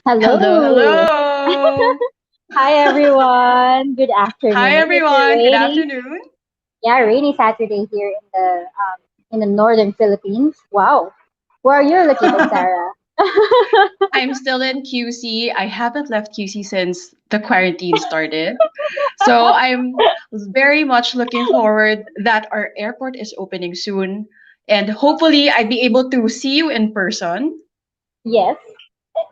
Hello, Hello. hello. Hi, everyone. Good Hi afternoon. It's a everyone. Good rainy, afternoon. yeah, rainy Saturday here in the northern Philippines. Wow. Where are you located, Sarah? I'm still in QC. I haven't left QC since the quarantine started. So I'm very much looking forward that our airport is opening soon and hopefully I'd be able to see you in person Yes,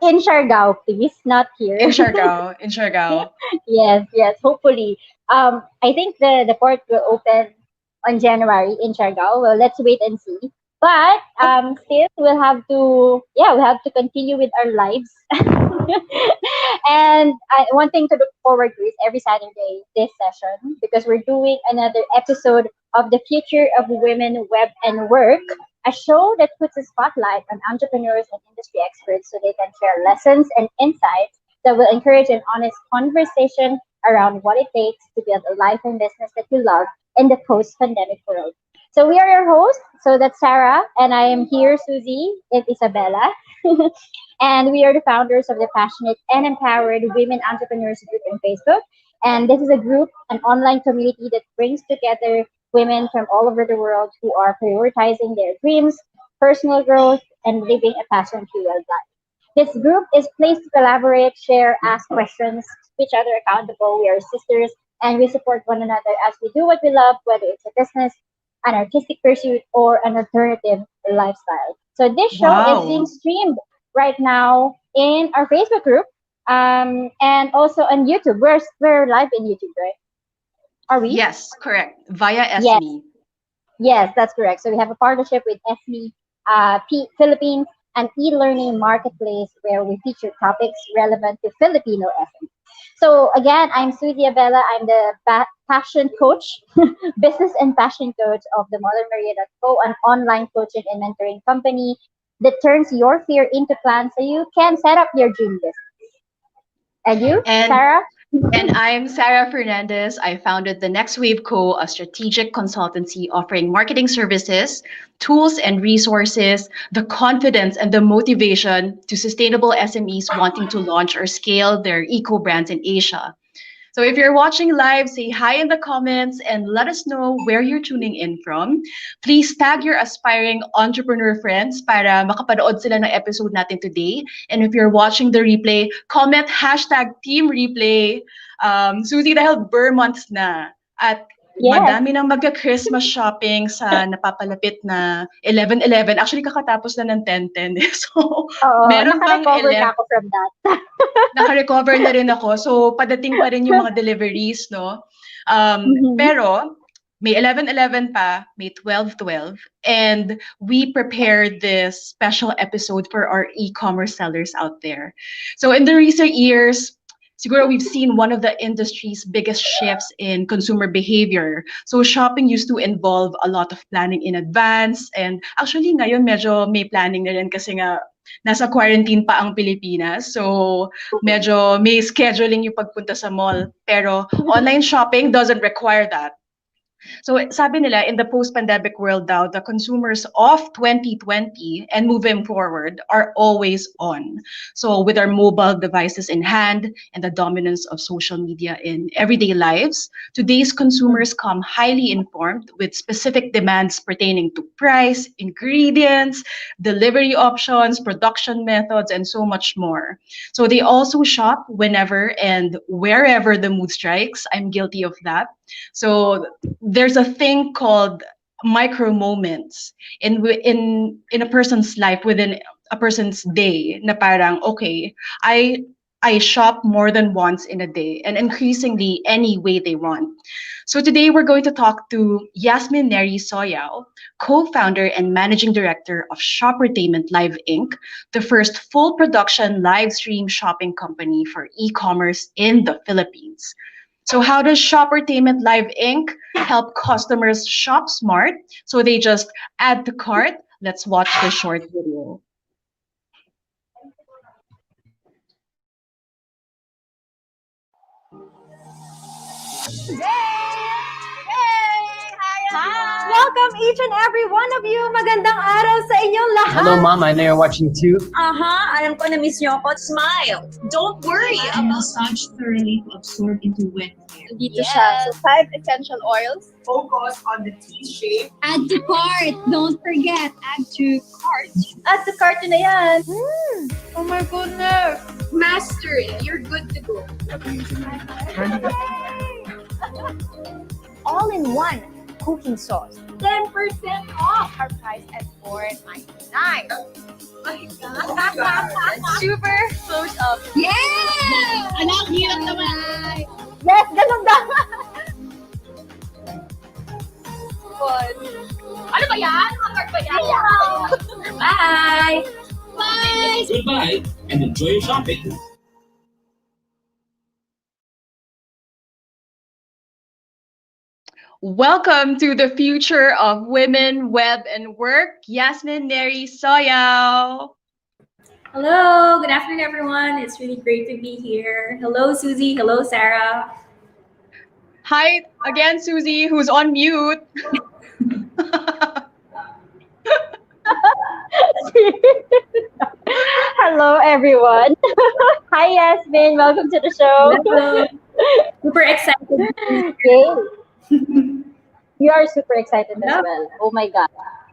in Siargao, please, not in here. Siargao, in Siargao. Yes, yes. Hopefully, I think the port will open on January in Siargao. Well, let's wait and see. But Oh, still, we have to continue with our lives. And one thing to look forward to is every Saturday this session because we're doing another episode of the Future of Women, Web and Work, a show that puts a spotlight on entrepreneurs and industry experts so they can share lessons and insights that will encourage an honest conversation around what it takes to build a life and business that you love in the post-pandemic world. So we are your hosts. So that's Sarah, and I am here, Susie and Isabella. And we are the founders of the Passionate and Empowered Women Entrepreneurs Group on Facebook. And this is a group, an online community that brings together women from all over the world who are prioritizing their dreams, personal growth, and living a passion-fueled life. This group is placed to collaborate, share, ask questions, keep each other accountable. We are sisters and we support one another as we do what we love, whether it's a business, an artistic pursuit, or an alternative lifestyle. So this show is being wow. streamed right now in our Facebook group and also on YouTube. We're live in YouTube, right? Are we? Yes, correct. Via Yes. SME. Yes, that's correct. So we have a partnership with SME Philippines, an e-learning marketplace where we feature topics relevant to Filipino SME. So again, I'm Suzy Abella. I'm the passion coach, business and passion coach of the Modern Maria.co, an online coaching and mentoring company that turns your fear into plans so you can set up your dream business. And you, And Sarah? And I'm Sarah Fernandez. I founded the Next Wave Co., a strategic consultancy offering marketing services, tools and resources, the confidence and the motivation to sustainable SMEs wanting to launch or scale their eco brands in Asia. So if you're watching live, say hi in the comments and let us know where you're tuning in from. Please tag your aspiring entrepreneur friends para makapanood sila ng episode natin today. And if you're watching the replay, comment hashtag Team Replay. Susie, dahil Burr months na at Yes. madami nang magka-Christmas shopping sa napapalapit na 11/11. Actually, kakatapos na ng 10/10. So, Oo, meron pang naka-recover na ako from that. naka-recover na rin ako. So, padating pa rin yung mga deliveries, no? Mhm. Pero, may 11/11 pa, may 12/12, and we prepared this special episode for our e-commerce sellers out there. So, in the recent years, siguro we've seen one of the industry's biggest shifts in consumer behavior. So, shopping used to involve a lot of planning in advance, and actually ngayon medyo may planning na rin kasi nga nasa quarantine pa ang Pilipinas. So, medyo may scheduling yung pagpunta sa mall. Pero online shopping doesn't require that. So sabi nila, in the post-pandemic world daw, the consumers of 2020 and moving forward are always on. So with our mobile devices in hand and the dominance of social media in everyday lives, today's consumers come highly informed with specific demands pertaining to price, ingredients, delivery options, production methods, and so much more. So they also shop whenever and wherever the mood strikes. I'm guilty of that. So there's a thing called micro moments in a person's life within a person's day na parang okay, I shop more than once in a day and increasingly any way they want. So today we're going to talk to Hiyasmin Neri-Soyao, co-founder and managing director of Shoppertainment Live Inc, the first full production live stream shopping company for e-commerce in the Philippines. So how does Shoppertainment Live Inc. help customers shop smart so they just add to cart? Let's watch the short video. Yay! Yay! Hi Hi! Welcome each and every one of you. Magandang araw sa inyong lahat. Hello, Mom. I know you're watching too. Alam ko na-miss nyo ako. Smile. Don't worry. To massage thoroughly to absorb into wet hair. Dito siya. So, 5 essential oils. Focus on the T-shape. Add to cart. Don't forget, add to cart. Add to cart na yan. Oh my goodness. Master it. You're good to go. All-in-one cooking sauce. 10% off. Our price at $4.99. Super close up. Yeah! Anak, hirap naman. Yes, ganun dapat. Ano ba yan? Mga ba yan? Bye! Bye! Goodbye and enjoy your shopping. Welcome to the future of women, web, and work, Hiyasmin Neri-Soyao. Hello, good afternoon, everyone. It's really great to be here. Hello, Susie. Hello, Sarah. Hi again, Susie, who's on mute. Hello, everyone. Hi, Yasmin. Welcome to the show. Hello. Super excited. Yay. You are super excited as well. Oh my God.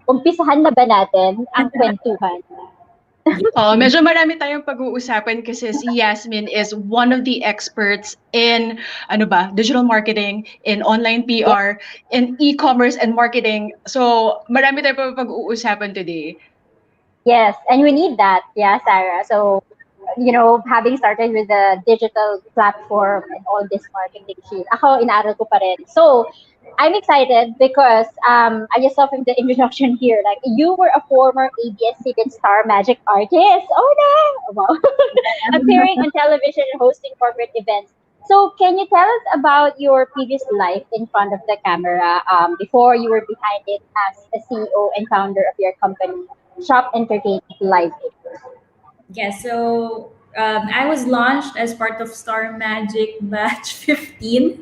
Umpisahan na ba natin ang kwentuhan? Medyo marami tayong pag-uusapan kasi si Yasmin is one of the experts in digital marketing, in online PR, in e-commerce and marketing. So, marami tayong pag-uusapan today. Yes, and we need that. Yeah, Sarah. So, having started with the digital platform and all this marketing shit, ako, inaaral ko pa rin. So, I'm excited because I just saw from the introduction here, like, you were a former ABS-CBN Star Magic artist. Oh, no! Wow. Appearing on television and hosting corporate events. So, can you tell us about your previous life in front of the camera before you were behind it as a CEO and founder of your company, Shoppertainment Live Inc? Yeah, so I was launched as part of Star Magic batch 15.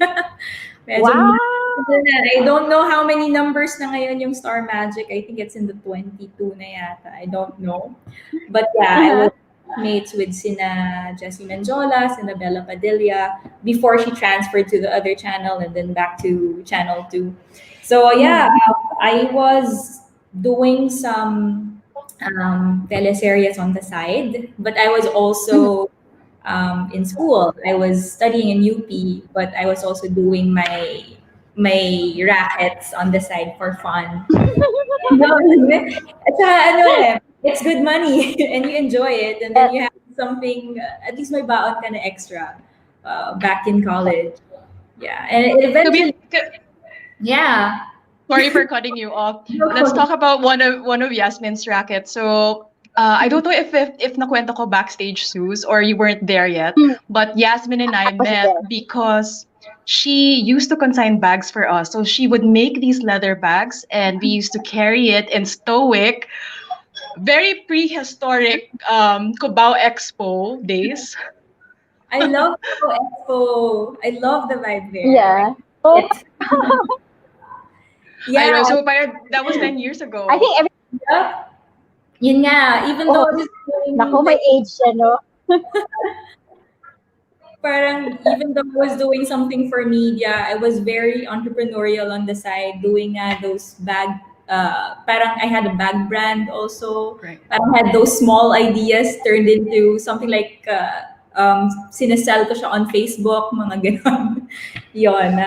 Medyo Wow! I don't know how many numbers na ngayon yung Star Magic. I think it's in the 22 na yata. I don't know. But yeah, I was mates with sina Jessie Menjola, sina Bella Padilla, before she transferred to the other channel and then back to channel 2. So yeah, I was doing some teleseries on the side, but I was also in school. I was studying in UP, but I was also doing my rackets on the side for fun. It's good money and you enjoy it, and then you have something, at least may baon ka na extra back in college. Yeah, and eventually, yeah. Sorry for cutting you off. Let's talk about one of Yasmin's rackets. So, I don't know if nakwento ko backstage, Suze, or you weren't there yet, but Yasmin and I met because she used to consign bags for us. So she would make these leather bags and we used to carry it in Stoic, very prehistoric Cubao Expo days. I love Cubao Expo. I love the vibe there. Yeah. I know, so that was 10 years ago. I think Yun nga, even though I was doing, Naku, my age, parang even though I was doing something for media, I was very entrepreneurial on the side, doing those bag, parang I had a bag brand also. Right. Parang had those small ideas turned into something like, sinesell ko siya on Facebook, mga ganon. Yun.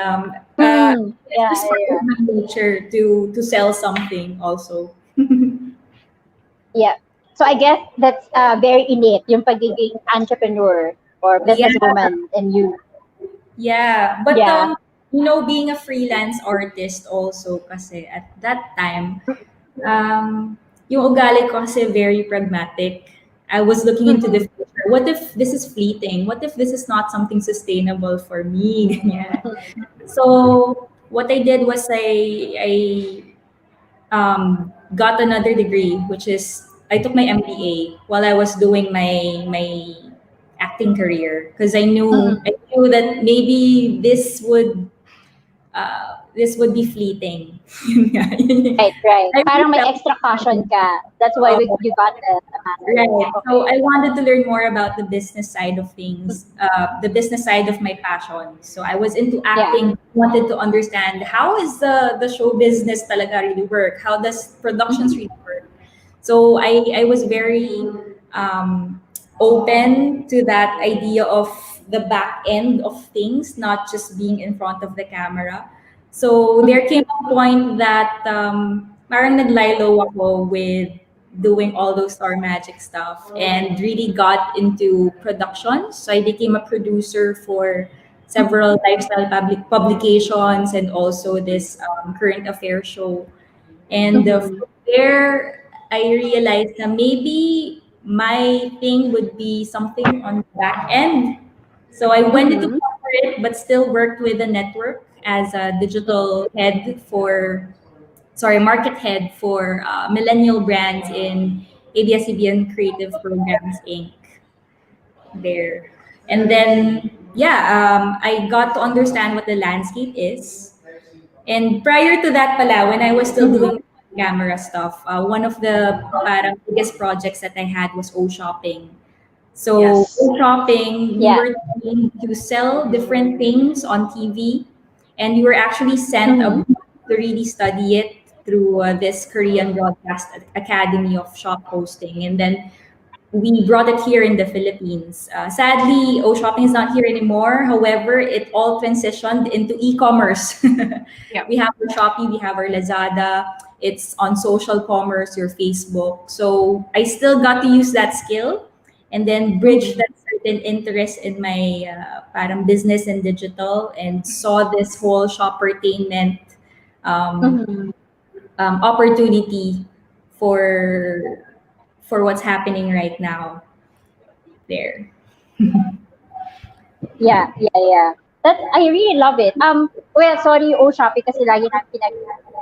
It's just part of my nature to sell something also. Yeah. So I guess that's very innate, yung pagiging entrepreneur or businesswoman in you. Yeah. But, being a freelance artist also kasi at that time, yung ugali ko kasi very pragmatic. I was looking into the future. What if this is fleeting? What if this is not something sustainable for me? So what I did was I got another degree, which is I took my MBA while I was doing my acting career because I knew that maybe this would this would be fleeting. Yun nga, yun. Right, right. I Parang may really extra caution ka. That's why you got the master. Right. So Okay. I wanted to learn more about the business side of things, the business side of my passion. So I was into Yeah. acting, wanted to understand how is the show business talaga really work? How does productions really work? So I was very open to that idea of the back end of things, not just being in front of the camera. So there came a point that parang naglaylo ako with doing all those Star Magic stuff and really got into production. So I became a producer for several lifestyle publications and also this current affair show. And Mhm. from there, I realized that maybe my thing would be something on the back end. So I went into Mhm. corporate, but still worked with the network as a digital head market head for millennial brands in ABS-CBN Creative Programs Inc. There. And then, yeah, I got to understand what the landscape is. And prior to that pala, when I was still Mhm. doing camera stuff, one of the parang biggest projects that I had was O Shopping. So Yes. O Shopping, we Yeah. were trained to sell different things on TV, and we were actually sent Mhm. abroad to really study it through this Korean Broadcast Academy of Shop Hosting. And then we brought it here in the Philippines. Sadly, O Shopping is not here anymore. However, it all transitioned into e-commerce. Yeah. We have our Shopee, we have our Lazada. It's on social commerce, your Facebook. So I still got to use that skill and then bridge Mhm. that certain interest in my parang business and digital and saw this whole shoppertainment um, Mhm. opportunity for what's happening right now there. Yeah, yeah, yeah. That I really love it. Well, sorry, oh, Shopee kasi lagi na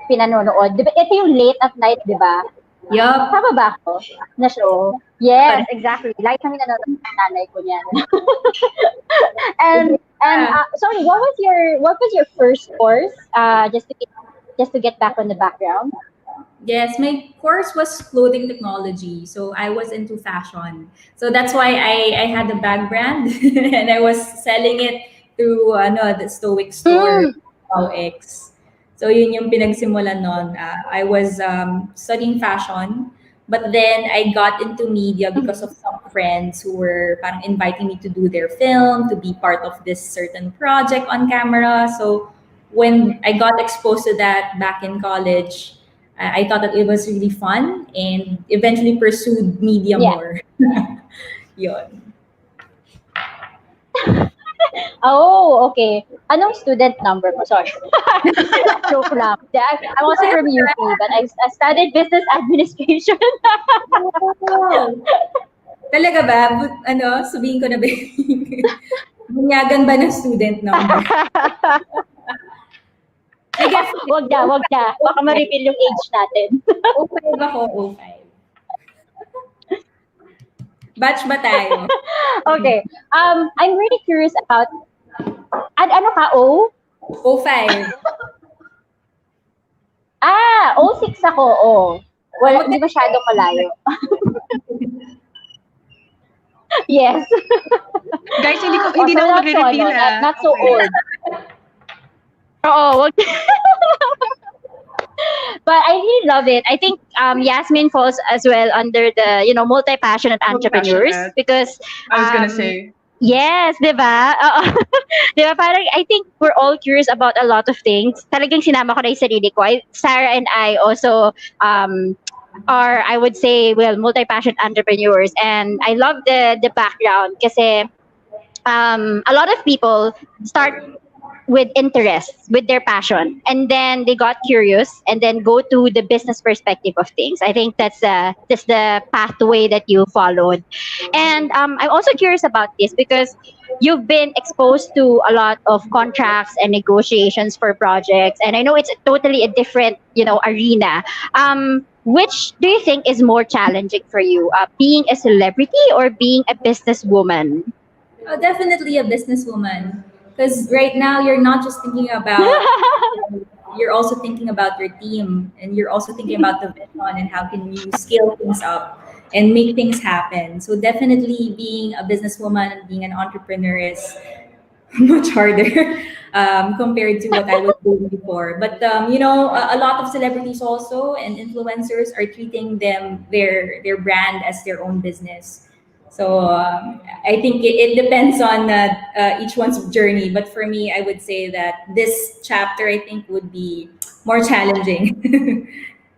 pinanonood. Di ba, ito yung late at night, di ba? Yup. Tama ba ako? Na show? Yes, Correct. exactly. Lagi kami nanonood ng nanay ko niyan. And Yeah. sorry, what was your first course? Just to get back on the background. Yes, my course was clothing technology. So I was into fashion. So that's why I had a bag brand and I was selling it through the Stoic store, Mm. X. So yun yung pinagsimulan nun. I was studying fashion, but then I got into media because of some friends who were parang inviting me to do their film, to be part of this certain project on camera. So when I got exposed to that back in college, I thought that it was really fun and eventually pursued media Yeah. more. Yun. Oh, okay. Anong student number mo? Sorry. Joke lang. I'm also from UP, but I studied business administration. Oh, talaga ba? Sabihin ko na ba? Bunyagan ba ng student number? I guess, wag na, wag na. Baka ma-reveal yung age natin. O5 ako, O5. Batch ba tayo? Okay. I'm really curious about, ano ka, O? O5. O6 ako, O. Wala, hindi masyadong malayo. Yes. Guys, hindi So na ako not so, magre-reveal not so Okay. old. Oo, wag. But I really love it. I think Yasmin falls as well under the multi-passionate entrepreneurs Multi-passionate. because I was gonna say. yes, 'di ba? Oo. 'Di ba? Parang I think we're all curious about a lot of things. Talagang sinama ko na 'yung sarili ko. Sarah and I also are, I would say, well, multi-passionate entrepreneurs, and I love the background kasi a lot of people start with interest, with their passion, and then they got curious, and then go to the business perspective of things. I think that's the pathway that you followed, and I'm also curious about this because you've been exposed to a lot of contracts and negotiations for projects, and I know it's totally a different arena. Which do you think is more challenging for you, being a celebrity or being a businesswoman? Oh, definitely a businesswoman. Because right now you're not just thinking about you're also thinking about your team, and you're also thinking about the vision and how can you scale things up and make things happen. So definitely being a businesswoman and being an entrepreneur is much harder compared to what I was doing before. But a lot of celebrities also and influencers are treating their brand as their own business. So I think it depends on each one's journey. But for me, I would say that this chapter I think would be more challenging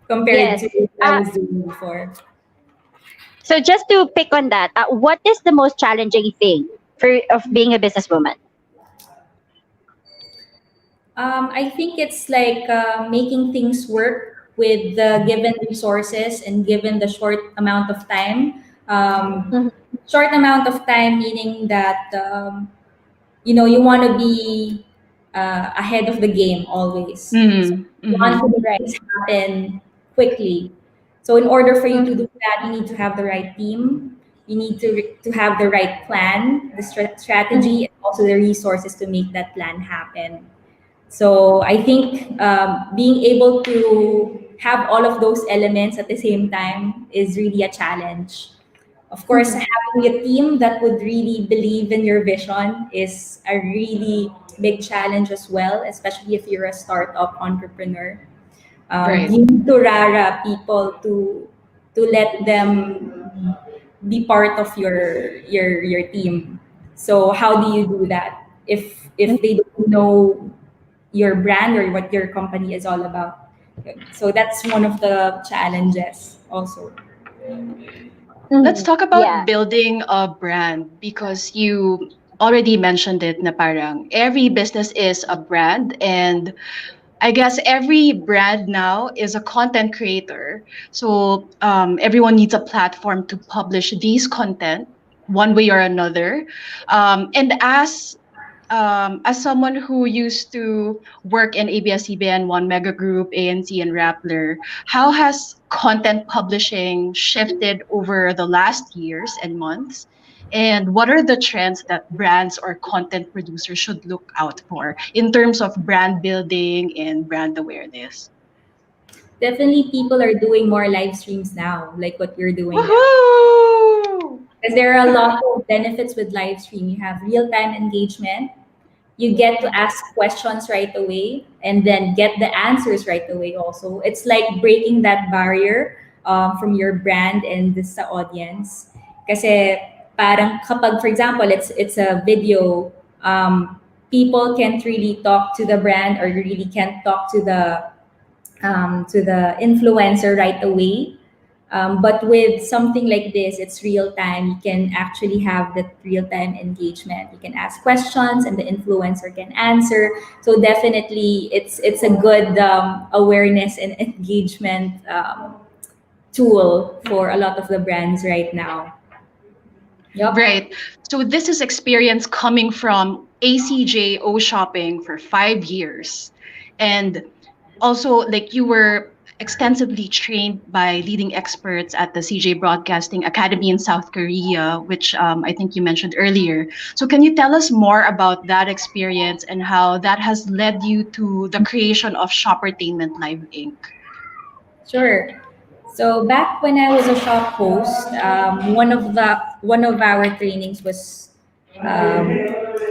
compared Yes. to what I was doing before. So just to pick on that, what is the most challenging thing for of being a businesswoman? I think it's like making things work with the given resources and given the short amount of time. Mhm. Short amount of time meaning that you want to be ahead of the game always. So Mm, you want to mm-hmm. make Right. things happen quickly. So in order for you to Mhm. do that, you need to have the right team. You need to have the right plan, the Mhm. strategy, and also the resources to make that plan happen. So I think being able to have all of those elements at the same time is really a challenge. Of course, Mhm. having a team that would really believe in your vision is a really big challenge as well, especially if you're a startup entrepreneur. Right. You need to rara people to let them be part of your team. So how do you do that if they don't know your brand or what your company is all about? So that's one of the challenges also. Let's Mhm. talk Yeah. about building a brand because you already mentioned it na parang every business is a brand, and I guess every brand now is a content creator. So everyone needs a platform to publish these content one way or another. And as someone who used to work in ABS-CBN, One Mega Group, ANC and Rappler, how has content publishing shifted over the last years and months? And what are the trends that brands or content producers should look out for in terms of brand building and brand awareness? Definitely people are doing more live streams now, like what you're doing now. Woohoo! Because there are a lot of benefits with live stream. You have real-time engagement. You get to ask questions right away and then get the answers right away also. It's like breaking that barrier from your brand and the sa audience. Kasi parang kapag, for example, it's a video, people can't really talk to the brand or really can't talk to the influencer right away. But with something like this, it's real time. You can actually have that real time engagement. You can ask questions, and the influencer can answer. So definitely, it's a good awareness and engagement tool for a lot of the brands right now. Yep. Right. So this is experience coming from ACJ O Shopping for 5 years. And also, like you were extensively trained by leading experts at the CJ Broadcasting Academy in South Korea, which I think you mentioned earlier. So can you tell us more about that experience and how that has led you to the creation of Shoppertainment Live Inc? Sure. So back when I was a shop host, one of our trainings was um,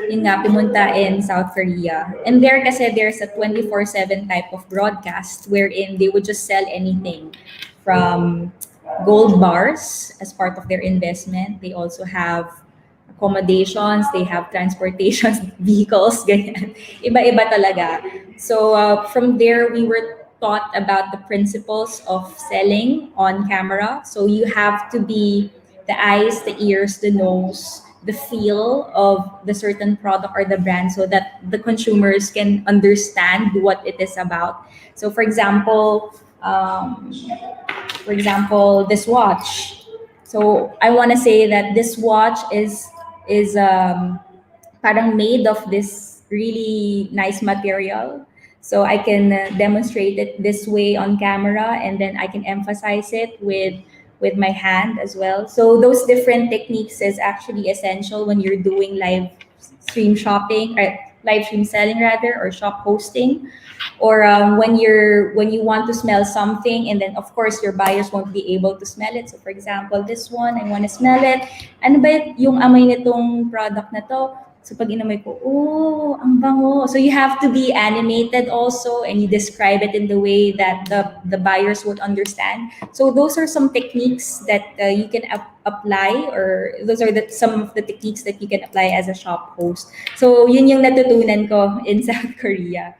yun nga, pumunta in South Korea. And there kasi there's a 24/7 type of broadcast wherein they would just sell anything from gold bars as part of their investment. They also have accommodations, they have transportation vehicles, ganyan. Iba-iba talaga. So from there, we were taught about the principles of selling on camera. So you have to be the eyes, the ears, the nose, the feel of the certain product or the brand so that the consumers can understand what it is about. So for example, this watch. So I want to say that this watch is parang made of this really nice material. So I can demonstrate it this way on camera, and then I can emphasize it with my hand as well. So those different techniques is actually essential when you're doing live stream shopping, or live stream selling rather, or shop hosting, or when you want to smell something, and then of course your buyers won't be able to smell it. So for example, this one, I want to smell it. Ano ba yung amoy nitong product na to? So pag inamoy ko, oh, ang bango. So you have to be animated also, and you describe it in the way that the buyers would understand. So those are some techniques that you can apply, or those are some of the techniques that you can apply as a shop host. So yun yung natutunan ko in South Korea.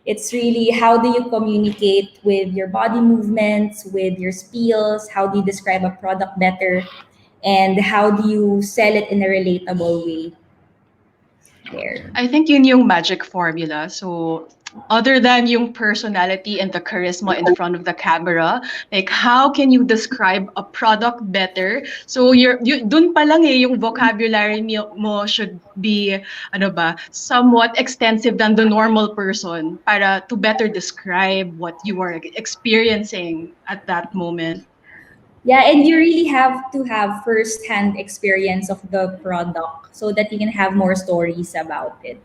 It's really how do you communicate with your body movements, with your spiels, how do you describe a product better, and how do you sell it in a relatable way. There. I think yun yung magic formula. So, other than yung personality and the charisma in front of the camera, like how can you describe a product better? So, dun pa lang yung vocabulary mo should be, somewhat extensive than the normal person para to better describe what you are experiencing at that moment. Yeah, and you really have to have first-hand experience of the product so that you can have more stories about it.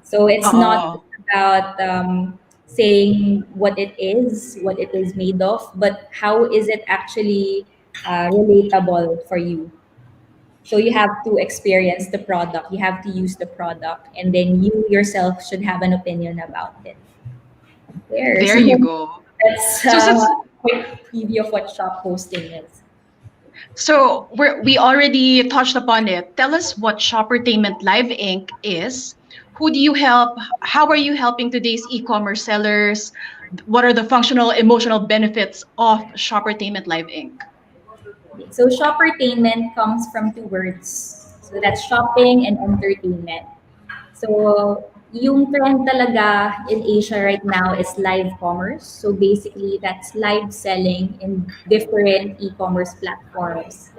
So it's not about saying what it is made of, but how is it actually relatable for you. So you have to experience the product, you have to use the product, and then you yourself should have an opinion about it. There So you go. that's So since quick preview of what shop hosting is. So we already touched upon it. Tell us what Shoppertainment Live Inc. is. Who do you help? How are you helping today's e-commerce sellers? What are the functional, emotional benefits of Shoppertainment Live Inc.? So shoppertainment comes from two words. So that's shopping and entertainment. So yung trend talaga in Asia right now is live commerce. So basically that's live selling in different e-commerce platforms.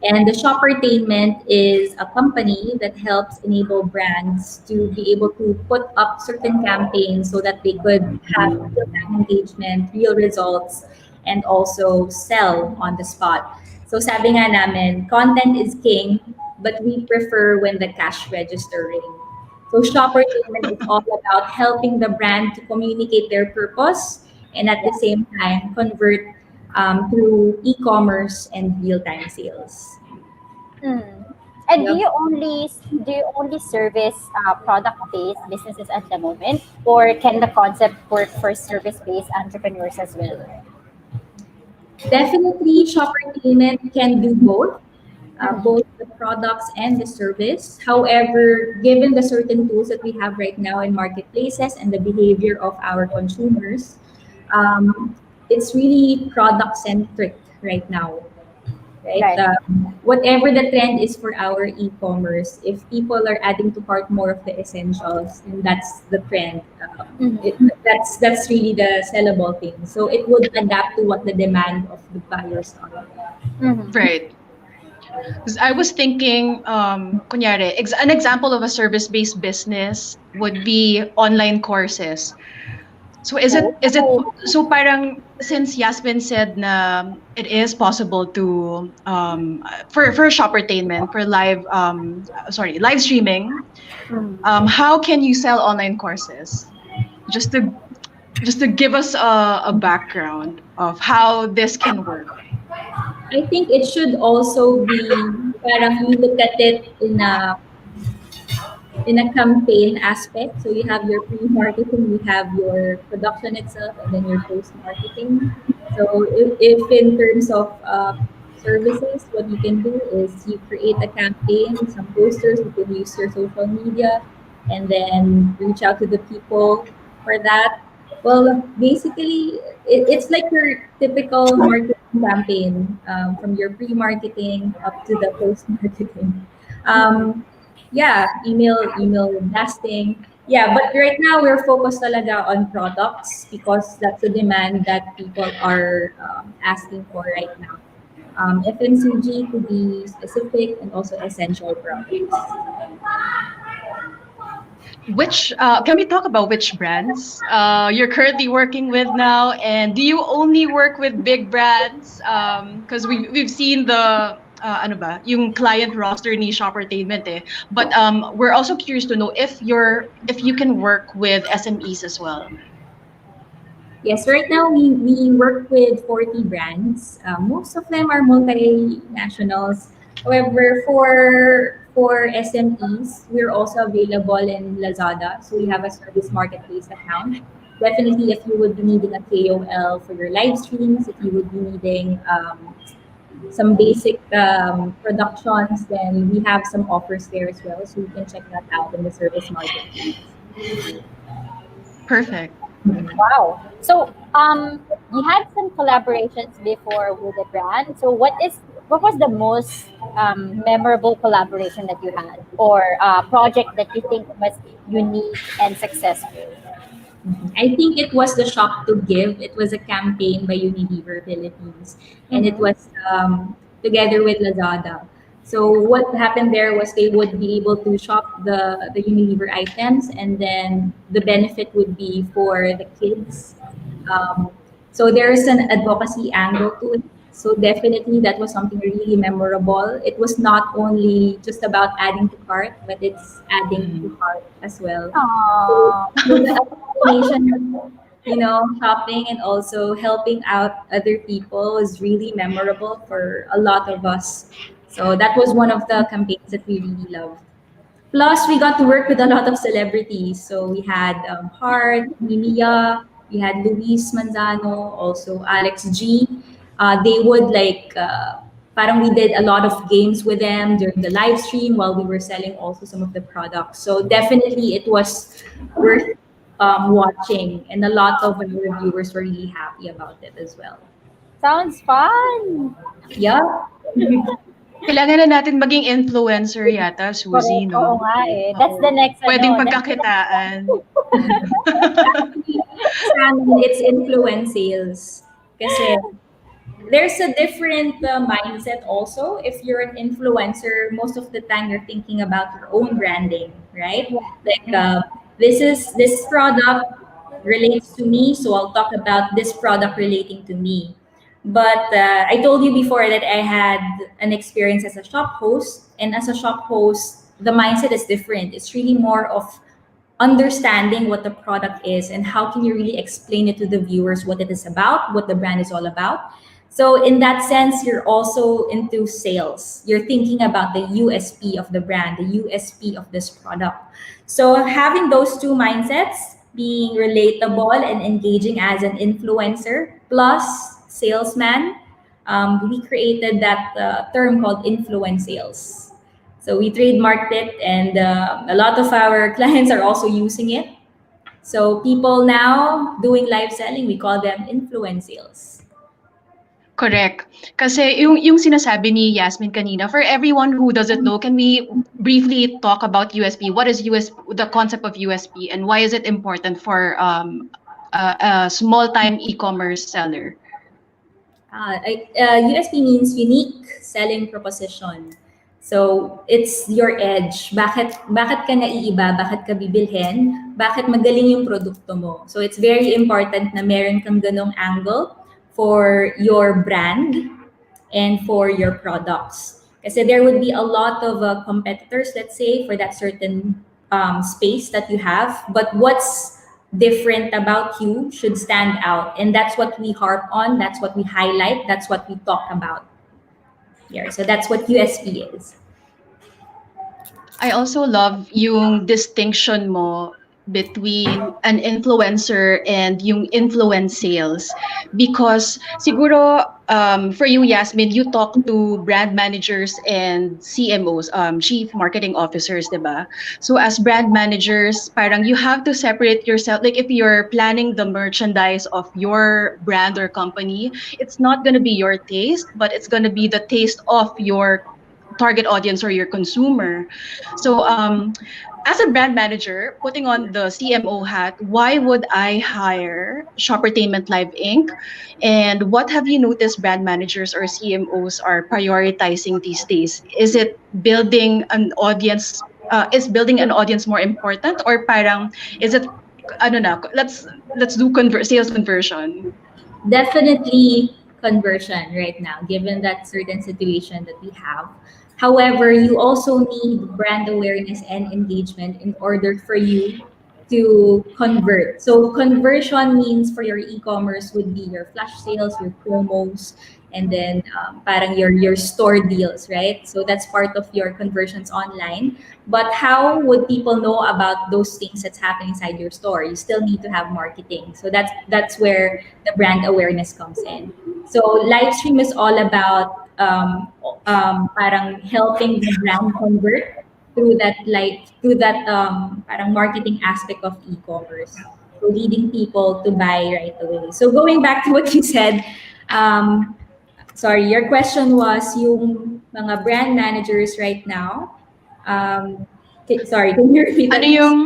And the Shoppertainment is a company that helps enable brands to be able to put up certain campaigns so that they could have real-time engagement, real results, and also sell on the spot. So sabi nga namin, content is king, but we prefer when the cash register rings. So Shoppertainment is all about helping the brand to communicate their purpose and at the same time convert through e-commerce and real-time sales. And do you only service product-based businesses at the moment, or can the concept work for service-based entrepreneurs as well? Definitely, Shoppertainment can do both the products and the service. However, given the certain tools that we have right now in marketplaces and the behavior of our consumers, it's really product centric right now. Right? Right. Whatever the trend is for our e-commerce, if people are adding to cart more of the essentials, and that's the trend. That's really the sellable thing. So it would adapt to what the demand of the buyers are. Right. Because I was thinking, kunyari, an example of a service-based business would be online courses. So is it so parang since Yasmin said na it is possible to for Shoppertainment for live streaming, how can you sell online courses? Just to give us a background of how this can work. I think it should also be parang you look at it in a campaign aspect. So you have your pre-marketing, you have your production itself, and then your post-marketing. So if in terms of services, what you can do is you create a campaign, some posters, you can use your social media, and then reach out to the people for that. Well, basically, it's like your typical marketing campaign, from your pre-marketing up to the post-marketing. Yeah, email blasting. Yeah, but right now we're focused talaga on products because that's the demand that people are asking for right now. FMCG to be specific, and also essential products. Which can we talk about which brands you're currently working with now, and do you only work with big brands? Because we've seen ano ba, yung client roster ni Shoppertainment eh. But we're also curious to know if you can work with SMEs as well. Yes, right now we work with 40 brands. Most of them are multinationals. However, for SMEs, we're also available in Lazada. So we have a service marketplace account. Definitely, if you would be needing a KOL for your live streams, if you would be needing some basic productions, then we have some offers there as well. So you can check that out in the service marketplace. Perfect. Wow. So, you had some collaborations before with the brand. So, what was the most memorable collaboration that you had, or project that you think was unique and successful? I think it was the Shop to Give. It was a campaign by Unilever Philippines, and it Mhm. was together with Lazada. So what happened there was they would be able to shop the Unilever items, and then the benefit would be for the kids. Um, so there's an advocacy angle to it. So definitely that was something really memorable. It was not only just about adding to cart, but it's adding to heart as well. So, Aww. so the combination of, shopping and also helping out other people was really memorable for a lot of us. So that was one of the campaigns that we really loved. Plus, we got to work with a lot of celebrities. So we had Hart, Mimiya, we had Luis Manzano, also Alex G. They would parang we did a lot of games with them during the live stream while we were selling also some of the products. So definitely it was worth watching, and a lot of our viewers were really happy about it as well. Sounds fun. Yeah. Kailangan na natin maging influencer yata, Suzy, Correct. Oo no? nga eh. That's the next Pwedeng ano. pagkakitaan. Sa amin, it's Influensales. Kasi there's a different mindset also. If you're an influencer, most of the time you're thinking about your own branding, right? Like this product relates to me, so I'll talk about this product relating to me. But I told you before that I had an experience as a shop host, and as a shop host, the mindset is different. It's really more of understanding what the product is and how can you really explain it to the viewers what it is about, what the brand is all about. So in that sense, you're also into sales. You're thinking about the USP of the brand, the USP of this product. So having those two mindsets, being relatable and engaging as an influencer plus salesman, we created that term called influence sales. So we trademarked it, and a lot of our clients are also using it. So people now doing live selling, we call them influence sales. Correct. Kasi yung sinasabi ni Yasmin kanina, for everyone who doesn't know, can we briefly talk about USP? What is the concept of USP, and why is it important for a small-time e-commerce seller? USP means unique selling proposition. So it's your edge. Bakit ka naiiba? Bakit ka bibilhin? Bakit magaling yung produkto mo? So it's very important na meron kang ganong angle for your brand and for your products. Kasi there would be a lot of competitors, let's say, for that certain space that you have. But what's different about you should stand out. And that's what we harp on. That's what we highlight. That's what we talk about here. So that's what USP is. I also love yung distinction mo between an influencer and yung influence sales, because siguro for you, Yasmin, you talk to brand managers and CMOs, chief marketing officers, diba? So as brand managers, parang you have to separate yourself. Like if you're planning the merchandise of your brand or company, it's not gonna be your taste, but it's gonna be the taste of your target audience or your consumer. So as a brand manager, putting on the CMO hat, why would I hire Shoppertainment Live Inc? And what have you noticed brand managers or CMOs are prioritizing these days? Is it building an audience? Is building an audience more important, or parang is it? I don't know. Let's do sales conversion. Definitely conversion right now, given that certain situation that we have. However, you also need brand awareness and engagement in order for you to convert. So conversion means for your e-commerce would be your flash sales, your promos, and then parang your store deals, right? So that's part of your conversions online. But how would people know about those things that's happening inside your store? You still need to have marketing. So that's where the brand awareness comes in. So live stream is all about parang helping the brand convert through that parang marketing aspect of e-commerce. So leading people to buy right away. So going back to what you said, um, sorry, your question was yung mga brand managers right now. Sorry, can you repeat Ano that? yung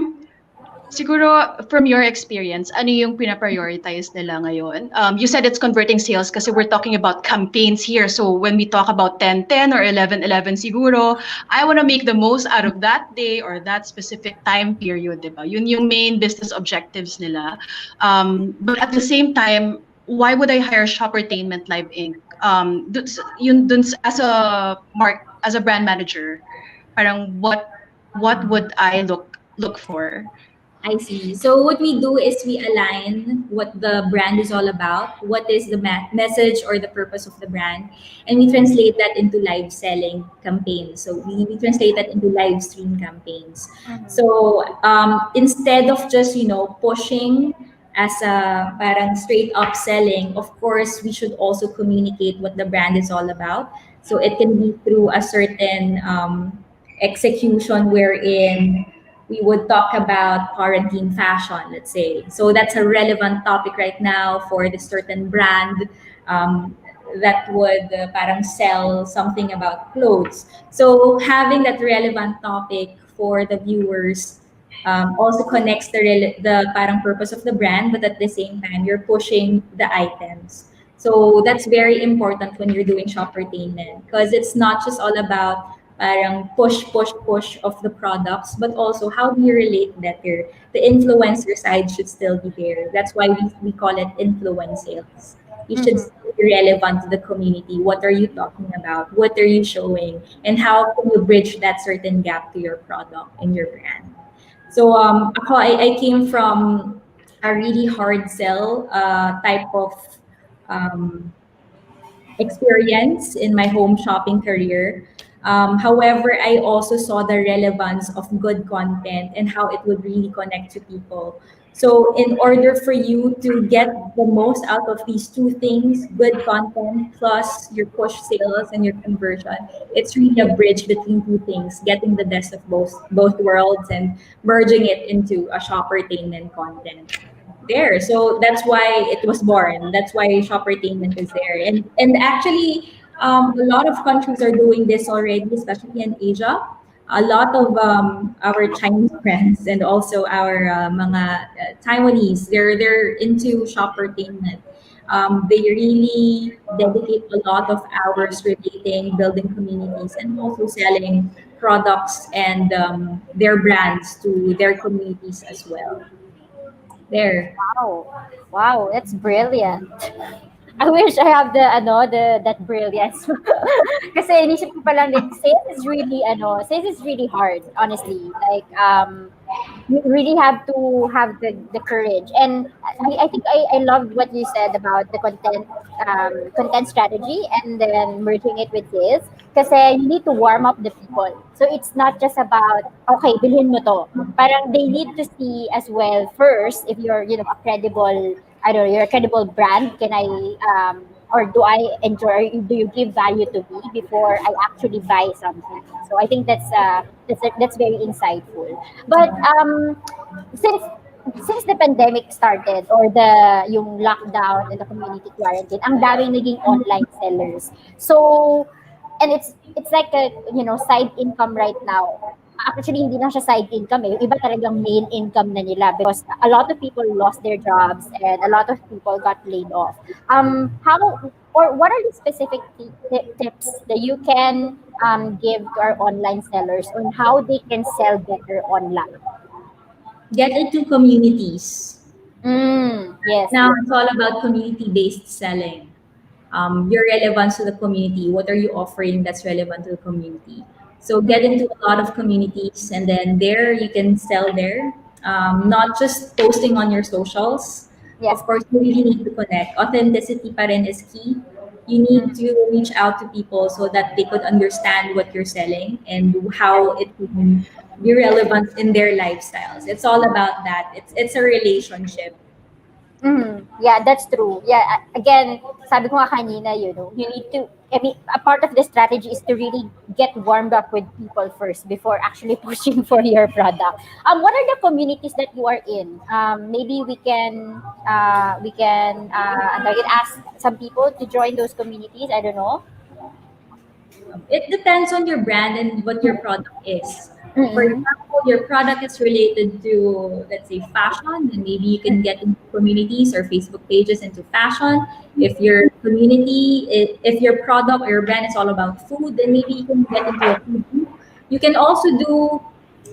siguro from your experience, ano yung pina-prioritize nila ngayon? You said it's converting sales kasi we're talking about campaigns here. So when we talk about 10-10 or 11-11 siguro, I want to make the most out of that day or that specific time period, di ba? Yun yung main business objectives nila. But at the same time, why would I hire Shoppertainment Live Inc? As a brand manager, parang what would I look for? I see. So what we do is we align what the brand is all about, what is the message or the purpose of the brand, and we translate that into live selling campaigns. So we translate that into live stream campaigns. So instead of just pushing as a parang straight up selling, of course we should also communicate what the brand is all about. So it can be through a certain execution wherein we would talk about quarantine fashion, let's say. So that's a relevant topic right now for the certain brand that would parang sell something about clothes. So having that relevant topic for the viewers also connects the parang purpose of the brand, but at the same time, you're pushing the items. So that's very important when you're doing shoppertainment because it's not just all about parang push of the products, but also how do you relate better? The influencer side should still be there. That's why we call it influensales. You should still be relevant to the community. What are you talking about? What are you showing? And how can you bridge that certain gap to your product and your brand? So I came from a really hard sell type of um, experience in my home shopping career. However, I also saw the relevance of good content and how it would really connect to people. So, in order for you to get the most out of these two things, good content plus your push sales and your conversion, it's really a bridge between two things, getting the best of both worlds and merging it into a shoppertainment content there. So that's why it was born. That's why Shoppertainment is there. And actually, a lot of countries are doing this already, especially in Asia. A lot of our Chinese friends and also our mga Taiwanese, they're into Shoppertainment. They really dedicate a lot of hours relating, building communities, and also selling products and their brands to their communities as well. There. Wow. Wow, that's brilliant. I wish I have the that brilliance. Kasi inisip ko pa lang din, sales is really hard, honestly. Like, you really have to have the courage. And I think I loved what you said about the content strategy and then merging it with sales. Kasi you need to warm up the people. So it's not just about, okay, bilhin mo to. Parang they need to see as well first if you're, a credible, I don't know, you're a credible brand. Can I, or do I enjoy, or do you give value to me before I actually buy something? So I think that's very insightful. But since since the pandemic started or yung lockdown and the community quarantine, ang daming naging online sellers. So, and it's like a, side income right now. Actually, hindi na siya side income eh. Yung iba talagang main income na nila because a lot of people lost their jobs and a lot of people got laid off. How or what are the specific tips that you can give to our online sellers on how they can sell better online? Get into communities. Yes. Now it's all about community-based selling. your relevance to the community. What are you offering that's relevant to the community? So get into a lot of communities, and then there you can sell there. Not just posting on your socials. Yeah. Of course, you really need to connect. Authenticity pa rin is key. You need to reach out to people so that they could understand what you're selling and how it can be relevant in their lifestyles. It's all about that. It's a relationship. Yeah, that's true. Yeah, again, sabi ko nga kanina, you need to, I mean, a part of the strategy is to really get warmed up with people first before actually pushing for your product. What are the communities that you are in? Maybe we can ask some people to join those communities. I don't know. It depends on your brand and what your product is. For Mm-mm. example, your product is related to, let's say, fashion, then maybe you can get into communities or Facebook pages into fashion. If your community, if your product or your brand is all about food, then maybe you can get into a food group. You can also do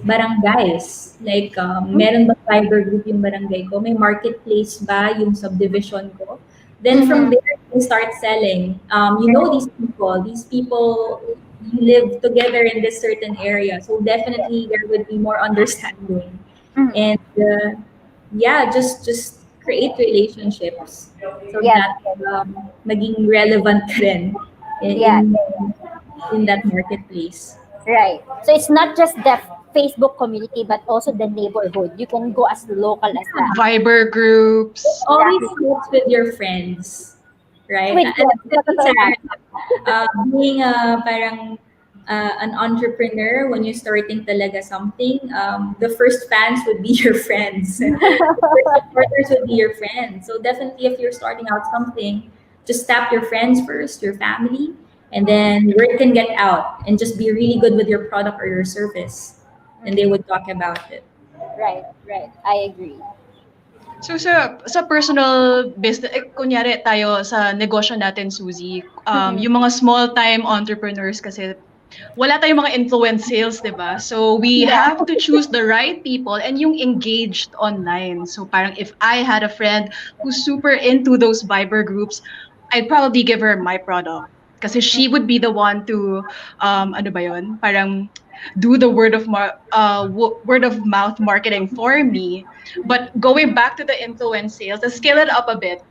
barangays. Like, meron ba fiber group yung barangay ko? May marketplace ba yung subdivision ko? Then from there, you can start selling. You know these people. These people, you live together in this certain area. So definitely there would be more understanding. And yeah, just create relationships so Yeah. that maging relevant ka rin Yeah. in that marketplace. Right. So it's not just the Facebook community, but also the neighborhood. You can go as local as that. Viber groups. Always starts with your friends, right? With And your- it's being parang an entrepreneur, when you're starting talaga something, the first fans would be your friends. The first supporters would be your friends. So definitely, if you're starting out something, just tap your friends first, your family, and then word can get out, and just be really good with your product or your service, and they would talk about it. Right, right. I agree. So sa personal business, kunyari tayo sa negosyo natin, Suzy, yung mga small-time entrepreneurs kasi wala tayong mga influence sales, di ba? So we have to choose the right people and yung engaged online. So parang if I had a friend who's super into those Viber groups, I'd probably give her my product. Kasi she would be the one to, ano ba yun? Parang do the word of mouth marketing for me. But going back to the influence sales, to scale it up a bit,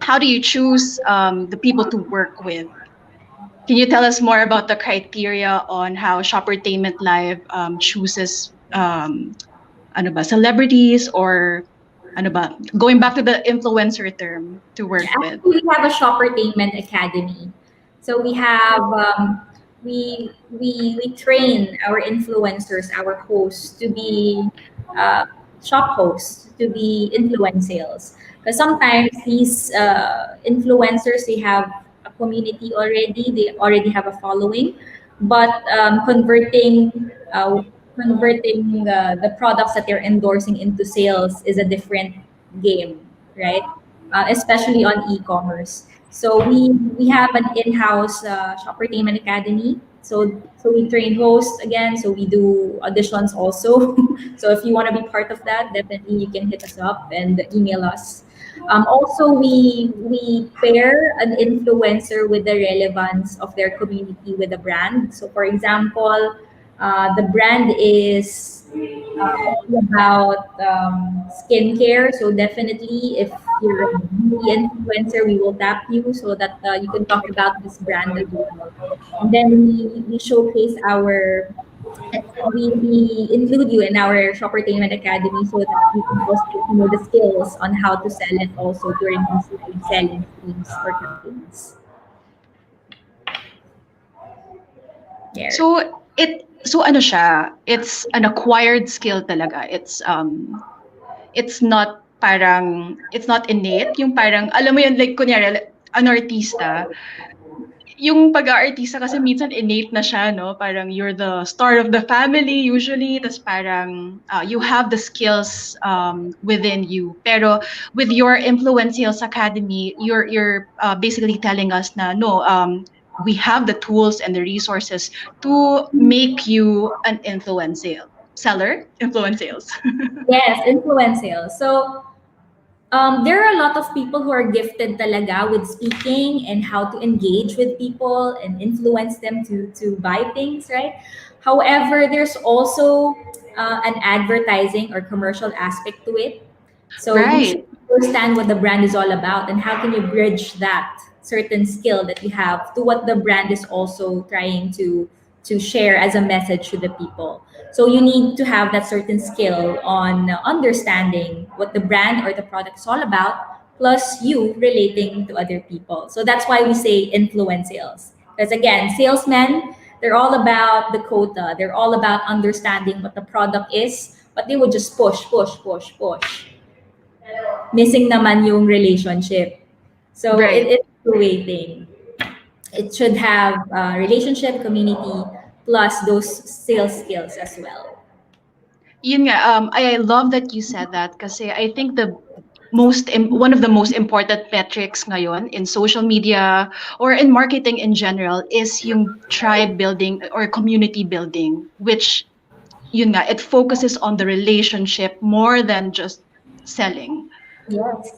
how do you choose the people to work with? Can you tell us more about the criteria on how Shoppertainment Live chooses ano ba, celebrities or ano ba, going back to the influencer term to work with? Actually, we have a Shoppertainment Academy. So we have we train our influencers, our hosts to be shop hosts, to be influensales. Because sometimes these influencers, they have a community already, they already have a following, but converting the products that they're endorsing into sales is a different game, right? Especially on e-commerce. So we have an in-house Shoppertainment Academy. So we train hosts again. So we do auditions also. So if you want to be part of that, definitely you can hit us up and email us. Also, we pair an influencer with the relevance of their community with a brand. So for example, the brand is all about skincare. So definitely, if you're a beauty influencer, we will tap you so that you can talk about this brand as well. And then we showcase we include you in our Shoppertainment Academy so that you can also get to know the skills on how to sell it also during these live selling streams or campaigns. Yeah. So ano siya, it's an acquired skill talaga. It's not parang, it's not innate, yung parang alam mo yun, like kunyari an artista, yung pag-aartista kasi minsan innate na siya, no? Parang you're the star of the family usually, tas parang you have the skills within you. Pero with your Influence Sales Academy, you're basically telling us na no, we have the tools and the resources to make you an influence seller, influence sales. Yes, influence sales. So There are a lot of people who are gifted talaga with speaking and how to engage with people and influence them to buy things, right? However, there's also an advertising or commercial aspect to it. So you should Right. understand what the brand is all about and how can you bridge that certain skill that you have to what the brand is also trying to share as a message to the people. So you need to have that certain skill on understanding what the brand or the product is all about, plus you relating to other people. So that's why we say influence sales. Because again, salesmen, they're all about the quota. They're all about understanding what the product is, but they would just push, push, push, push. Missing naman yung relationship. So Right. it's a two-way thing. It should have relationship, community, plus those sales skills as well. Yun nga, I love that you said that kasi I think one of the most important metrics ngayon in social media or in marketing in general is yung tribe building or community building, which yun nga, it focuses on the relationship more than just selling. Yes.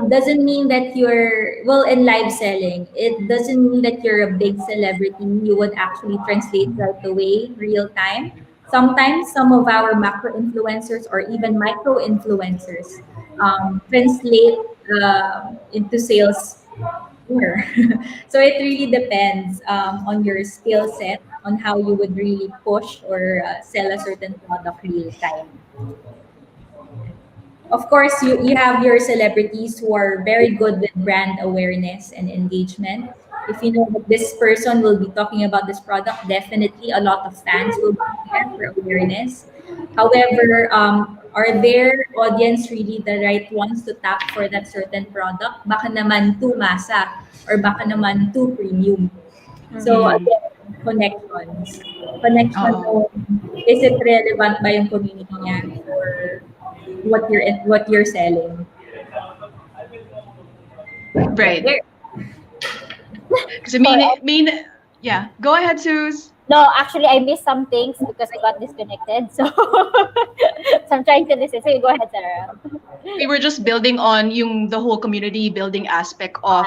Doesn't mean that you're, well, in live selling, it doesn't mean that you're a big celebrity. You would actually translate right away, real time. Sometimes some of our macro influencers or even micro influencers translate into sales sooner. So it really depends on your skill set, on how you would really push or sell a certain product real time. Of course, you have your celebrities who are very good with brand awareness and engagement. If you know that this person will be talking about this product, definitely a lot of fans will be there for awareness. However, are their audience really the right ones to tap for that certain product? Baka naman too masa or baka naman too premium. So Mm. again, connections. Connection Oo. is it relevant ba yung community niya for what you're selling? Yeah, Right. there. Kasi Sorry, yeah, go ahead, Sus. no, actually, I missed some things because I got disconnected. So, so I'm trying to listen. So you go ahead, Sarah. We were just building on the whole community building aspect of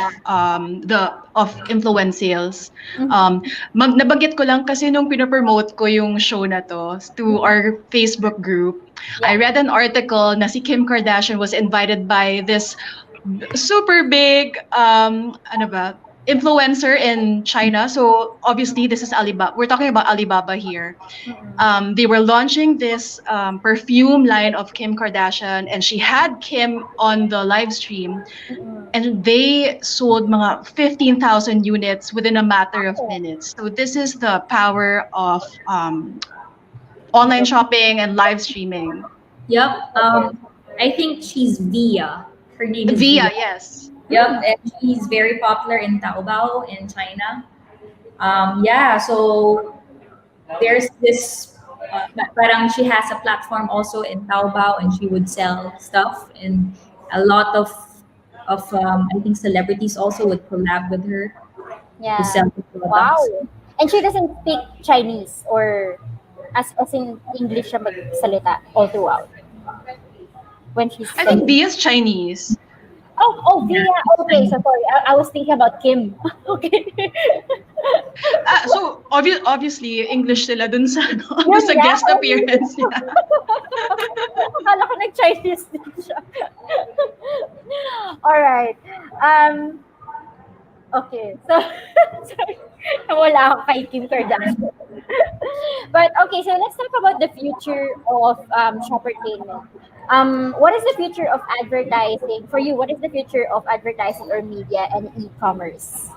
the of influence sales. Mhm. Nabanggit ko lang kasi nung pinopromote ko yung show na to our Facebook group, I Yeah. read an article na si Kim Kardashian was invited by this super big ano ba influencer in China. So obviously this is Alibaba. We're talking about Alibaba here. They were launching this perfume line of Kim Kardashian, and she had Kim on the live stream, and they sold mga 15,000 units within a matter of minutes. So this is the power of online shopping and live streaming. Yep. I think she's Via. Her name is Via, Via. yes. Yep, and she's very popular in Taobao in China. Yeah, so there's this parang she has a platform also in Taobao and she would sell stuff and a lot of I think celebrities also would collab with her to Yeah. sell the products. Wow. And she doesn't speak Chinese or as in English siya magsalita all throughout when she's I think selling. Via's Chinese. Oh, Via. Okay, so sorry. I was thinking about Kim. Okay. So obviously English sila dun sa Yun sa nga. guest appearance niya. Akala ko nag-Chinese din siya. Alright. Okay. So, sorry. Nawala ako kay Kim Kardashian. But okay, so let's talk about the future of Shoppertainment. What is the future of advertising for you? What is the future of advertising or media and e-commerce?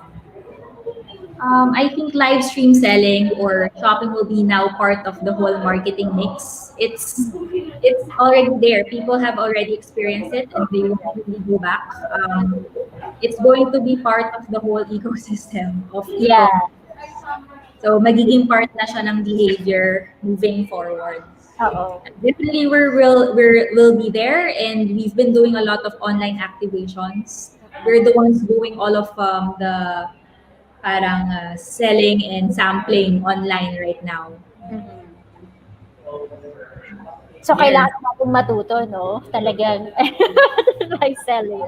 I think live stream selling or shopping will be now part of the whole marketing mix. It's already there. People have already experienced it and they won't really go back. It's going to be part of the whole ecosystem of Yeah. e-commerce. So magiging part na siya ng behavior moving forward. Oo. Definitely we'll be there and we've been doing a lot of online activations. We're the ones doing all of the parang selling and sampling online right now. Mhm. So, Yes. kailangan natin matuto, no? Talagang live selling.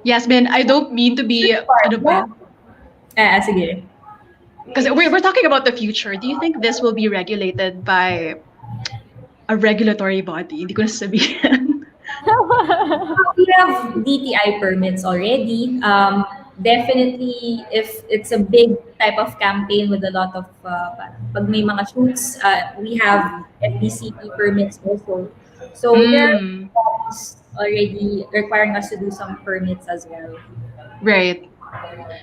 Yasmin, I don't mean to be, ano ba? Sige. Because we're talking about the future. Do you think this will be regulated by a regulatory body? Hindi ko na sabihin. We have DTI permits already. Definitely, if it's a big type of campaign with a lot of, pag may mga shoots, we have FDCP permits also. So there are Mm, laws already requiring us to do some permits as well. right.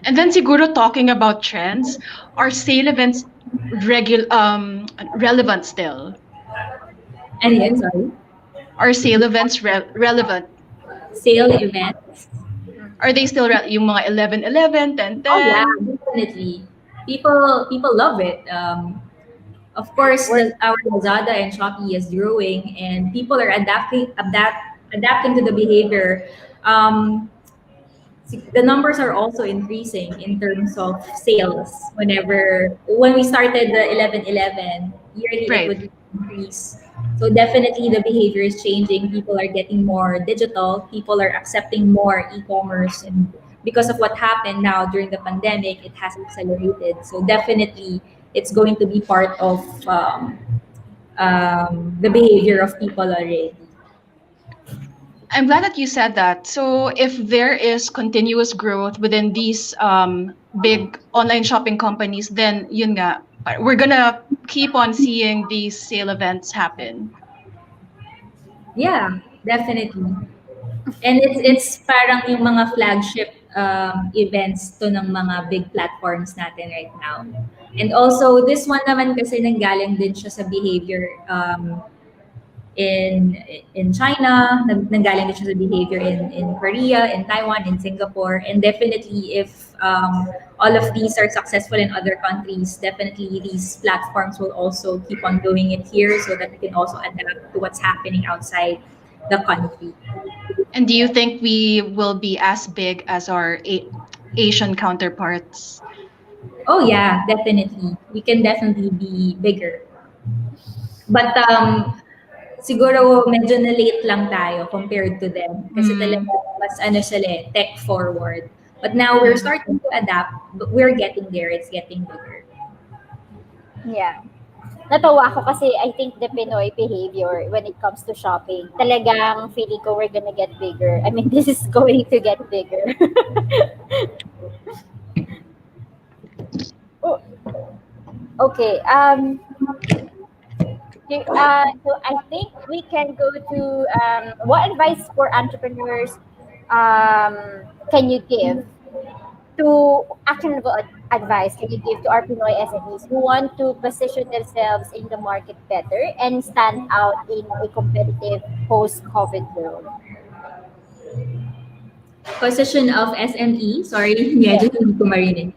And then siguro talking about trends, are sale events relevant still? And yun, sorry, Are sale events relevant? sale events. Are they still yung mga 11-11, Oh yeah, 10-10? definitely. People love it. Of course, our Lazada and Shopee is growing, and people are adapting to the behavior. Um, the numbers are also increasing in terms of sales. When we started the 11/11 yearly, it Right. would increase. So definitely the behavior is changing. People are getting more digital. People are accepting more e-commerce, and because of what happened now during the pandemic, it has accelerated. So definitely, it's going to be part of the behavior of people already. I'm glad that you said that. So if there is continuous growth within these big online shopping companies, then yun nga, we're gonna keep on seeing these sale events happen. Yeah, definitely. And it's parang yung mga flagship events to ng mga big platforms natin right now. And also, this one naman kasi nanggaling din siya sa behavior in China, nanggaling din siya sa behavior in Korea, in Taiwan, in Singapore. And definitely, if all of these are successful in other countries, definitely these platforms will also keep on doing it here so that we can also adapt to what's happening outside the country. And do you think we will be as big as our Asian counterparts? Oh yeah, definitely. We can definitely be bigger. But siguro medyo na late lang tayo compared to them. Kasi talaga mas ano sila tech forward. But now we're starting to adapt, but we're getting there. It's getting bigger. Yeah. Natawa ako kasi I think the Pinoy behavior when it comes to shopping, talagang feeling ko we're gonna get bigger. I mean, this is going to get bigger. Oh, okay. So I think we can go to what advice for entrepreneurs can you give to actionable advice can you give to our Pinoy SMEs who want to position themselves in the market better and stand out in a competitive post-COVID world? Position of SME, sorry, medyo hindi ko marinig.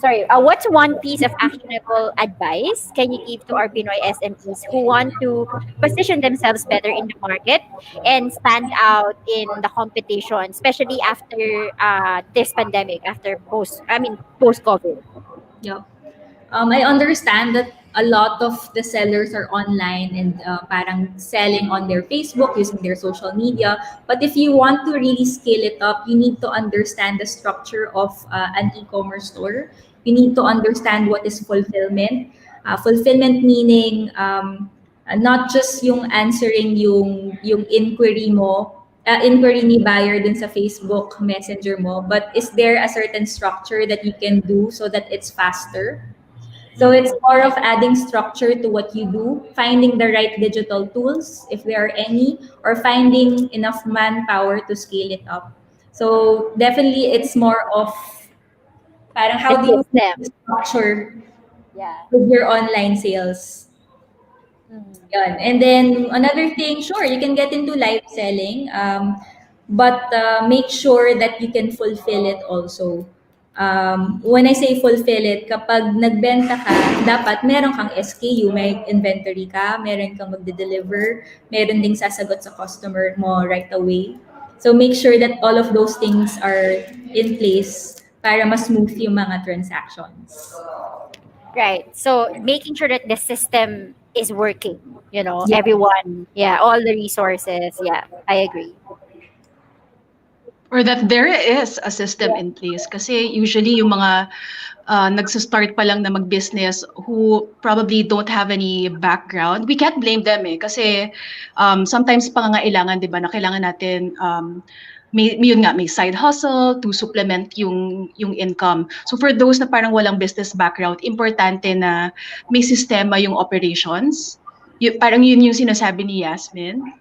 Sorry. What's one piece of actionable advice can you give to our Pinoy SMEs who want to position themselves better in the market and stand out in the competition, especially after this pandemic, after post-COVID? Yeah. I understand that a lot of the sellers are online and parang selling on their Facebook, using their social media. But if you want to really scale it up, you need to understand the structure of an e-commerce store. You need to understand what is fulfillment. Fulfillment meaning not just yung answering yung inquiry mo, inquiry ni buyer dun sa Facebook Messenger mo, but is there a certain structure that you can do so that it's faster? So it's more of adding structure to what you do, finding the right digital tools, if there are any, or finding enough manpower to scale it up. So definitely it's more of parang how do you structure Yeah. with your online sales. Yun. And then another thing, sure, you can get into live selling, but make sure that you can fulfill it also. When I say fulfill it, kapag nagbenta ka, dapat meron kang SKU, may inventory ka, meron kang magde-deliver, meron ding sasagot sa customer mo right away. So make sure that all of those things are in place para mas smooth yung mga transactions. Right. So making sure that the system is working, Yeah. everyone, yeah, all the resources. Yeah, I agree. Or that there is a system in place. Kasi usually yung mga nagsastart pa lang na mag-business who probably don't have any background, we can't blame them eh. Kasi sometimes pangangailangan, di ba, na kailangan natin may side hustle to supplement yung income. So for those na parang walang business background, importante na may sistema yung operations. Parang yun yung sinasabi ni Yasmin.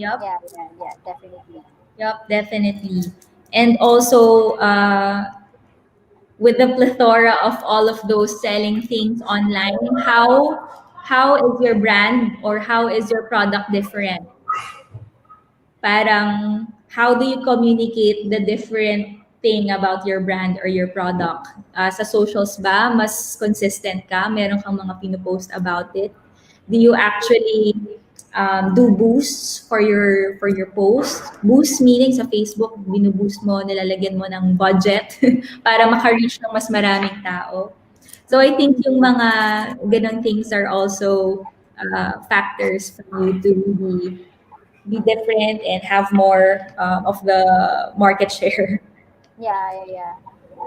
Yep. Yeah, definitely. Yep, definitely. And also, with the plethora of all of those selling things online, how is your brand or how is your product different? Parang how do you communicate the different thing about your brand or your product? Sa socials ba, mas consistent ka? Meron kang mga pinupost about it? Do you actually do boosts for your post? Boost meaning sa Facebook, binuboost mo, nilalagyan mo ng budget para maka-reach ng mas maraming tao. So I think yung mga ganong things are also factors for you to really be different and have more of the market share. Yeah.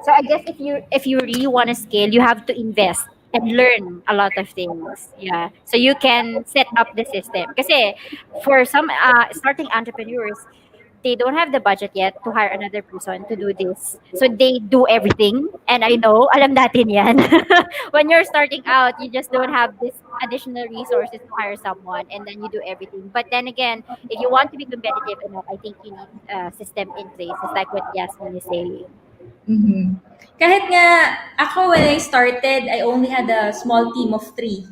So I guess if you really want to scale, you have to invest and learn a lot of things. Yeah. So you can set up the system. Kasi for some starting entrepreneurs, they don't have the budget yet to hire another person to do this. So they do everything. And I know, alam natin yan. When you're starting out, you just don't have this additional resources to hire someone and then you do everything. But then again, if you want to be competitive enough, I think you need a system in place. It's like what Yasmin is saying. Mhm. Kahit nga ako when I started, I only had a small team of 3.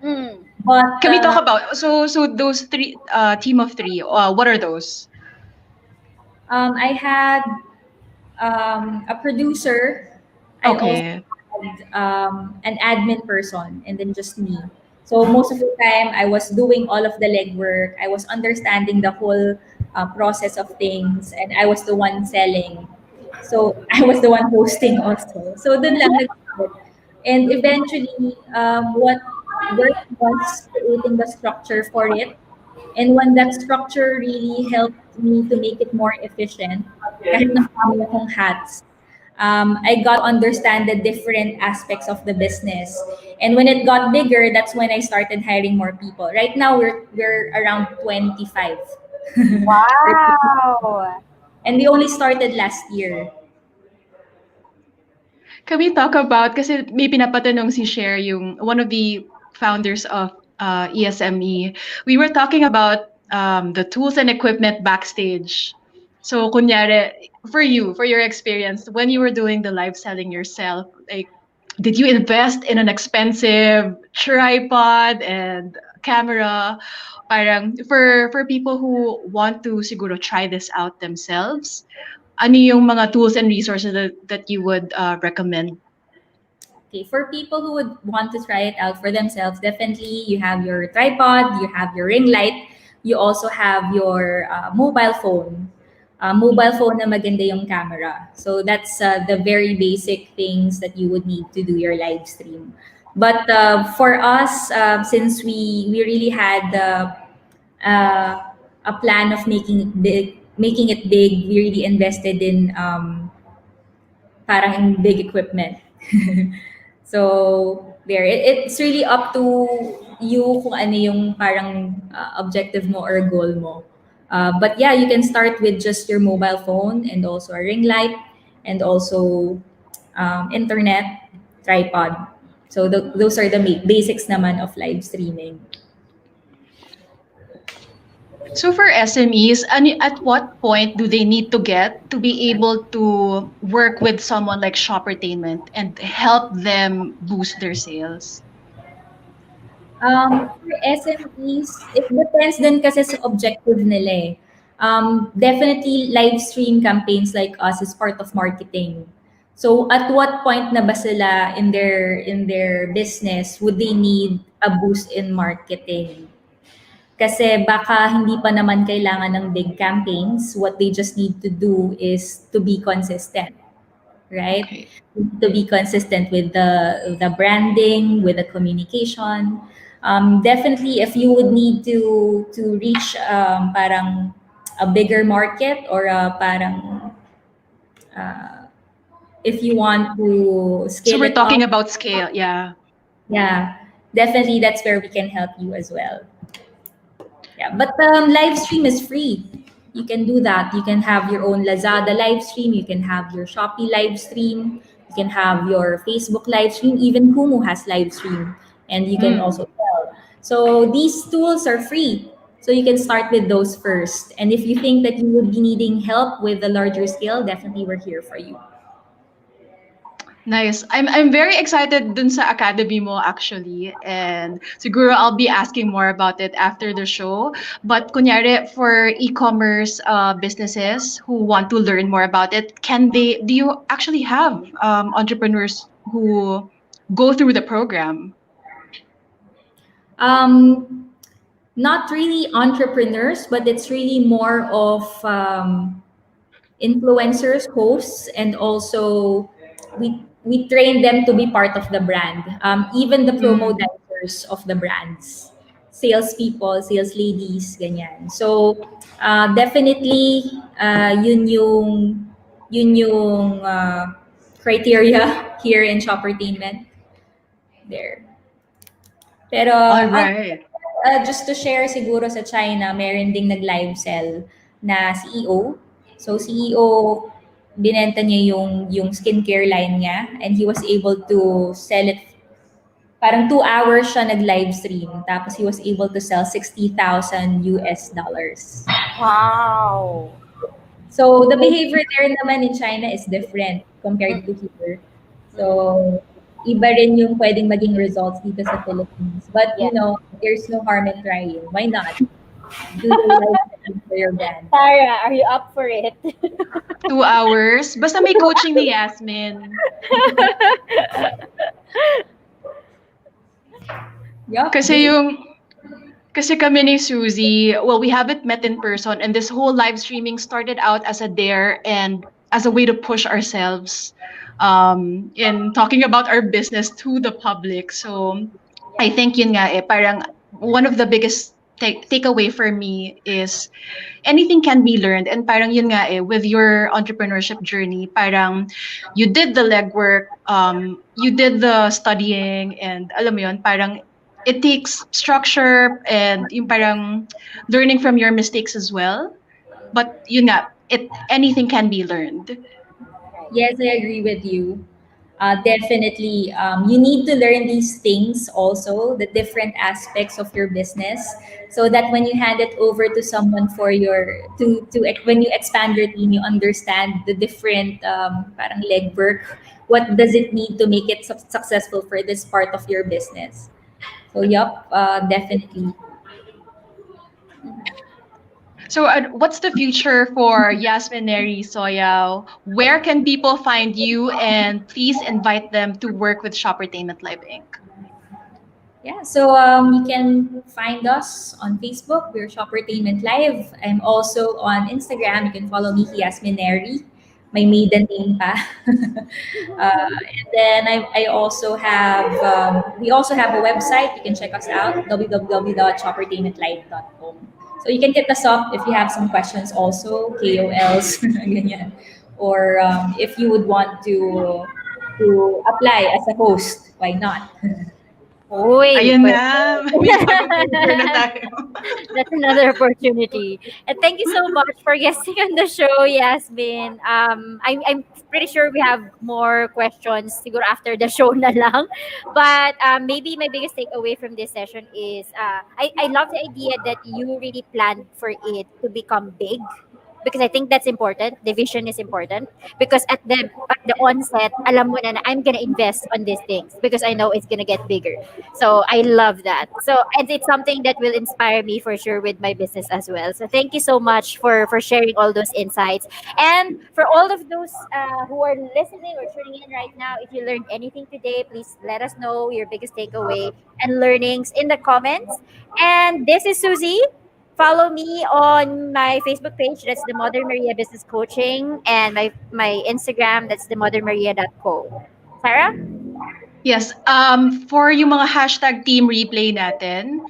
Mm. But Can we talk about so those three team of three? What are those? I had a producer. I also Okay. had an admin person and then just me. So most of the time, I was doing all of the legwork. I was understanding the whole process of things, and I was the one selling. So I was the one hosting also. So dun lang nag-start. And eventually, what worked was creating the structure for it. And when that structure really helped me to make it more efficient, kahit nakami akong hats, I got to understand the different aspects of the business. And when it got bigger, that's when I started hiring more people. Right now, we're around 25. Wow. And we only started last year. Can we talk about, kasi may pinapatanong si Cher, yung one of the founders of ESME. We were talking about the tools and equipment backstage. So, kunyari, for your experience, when you were doing the live selling yourself, like, did you invest in an expensive tripod and camera? Parang, for people who want to siguro try this out themselves, ano yung mga tools and resources that you would recommend? Okay, for people who would want to try it out for themselves, definitely you have your tripod, you have your ring light, you also have your mobile phone. Mobile phone na maganda yung camera. So that's the very basic things that you would need to do your live stream. But for us, since we really had a plan of making it big, we really invested in parang in big equipment. So there, it's really up to you kung ano yung parang objective mo or goal mo. But yeah, you can start with just your mobile phone and also a ring light and also internet, tripod. So those are the basics naman of live streaming. So for SMEs, at what point do they need to get to be able to work with someone like Shoppertainment and help them boost their sales? For SMEs, it depends din kasi sa objective nila eh. Definitely, live stream campaigns like us is part of marketing. So, at what point na ba sila in their business would they need a boost in marketing? Kasi baka hindi pa naman kailangan ng big campaigns. What they just need to do is to be consistent. right? Okay. To be consistent with the branding, with the communication. Definitely, if you would need to reach parang a bigger market or parang uh, if you want to So scale we're it up, talking about scale, yeah. yeah, definitely that's where we can help you as well. Yeah, but live stream is free. You can do that. You can have your own Lazada live stream. You can have your Shopee live stream. You can have your Facebook live stream. Even Kumu has live stream, and you can Mm. also sell. So these tools are free. So you can start with those first. And if you think that you would be needing help with the larger scale, definitely we're here for you. Nice. I'm very excited dun sa academy mo actually. And siguro I'll be asking more about it after the show. But kunyari for e-commerce businesses who want to learn more about it, do you actually have entrepreneurs who go through the program? Um, Not really entrepreneurs, but it's really more of influencers, hosts, and also we train them to be part of the brand. Even the promo Mm. dancers of the brands, salespeople, sales ladies, ganyan. So definitely yun yung criteria here in Shoppertainment there. Pero All right. just to share siguro sa China, meron ding nag-live sell na CEO. So CEO, binenta niya yung skincare line niya and he was able to sell it. Parang 2 hours siya nag-live stream. Tapos he was able to sell 60,000 US dollars. Wow. So the behavior there naman in China is different compared to here. So iba rin yung pwedeng maging results dito sa Philippines. But Yeah. there's no harm in trying. Why not? Do your life for your brand. Sarah, are you up for it? 2 hours. Basta may coaching ni Yasmin. Yup. Kasi yung Kasi kami ni Suzy, well, we haven't met in person, and this whole live streaming started out as a dare and as a way to push ourselves in talking about our business to the public. So I think yun nga parang one of the biggest takeaway for me is anything can be learned, and parang yun nga with your entrepreneurship journey, parang you did the legwork, you did the studying, and alam mo yun, parang it takes structure and yung parang learning from your mistakes as well. But yun nga, anything can be learned. Yes, I agree with you. Definitely, you need to learn these things also, the different aspects of your business, so that when you hand it over to someone for when you expand your team, you understand the different parang legwork. What does it need to make it successful for this part of your business? So, yup, definitely. So what's the future for Yasmin Neri-Soyao? Where can people find you? And please invite them to work with Shoppertainment Live Inc. Yeah, so you can find us on Facebook. We're Shoppertainment Live. I'm also on Instagram. You can follow me, Hiyasmin Neri, my maiden name pa. And then I also have, we also have a website. You can check us out, www.shoppertainmentlive.com. So you can hit us up if you have some questions also, KOLs, ganyan. Or if you would want to apply as a host, why not? Uy, Ayun pwede. na, may pag-order na tayo. That's another opportunity. And thank you so much for guesting on the show, Yasmin. I'm pretty sure we have more questions siguro after the show na lang. But maybe my biggest takeaway from this session is I love the idea that you really planned for it to become big, because I think that's important. The vision is important because at the onset, alam mo na I'm gonna invest on these things because I know it's gonna get bigger. So I love that. So and it's something that will inspire me for sure with my business as well. So thank you so much for sharing all those insights, and for all of those who are listening or tuning in right now. If you learned anything today, please let us know your biggest takeaway and learnings in the comments. And this is Susie. Follow me on my Facebook page. That's the Mother Maria Business Coaching, and my Instagram. That's the mothermaria.co. Sarah? Yes, for yung mga hashtag team replay natin,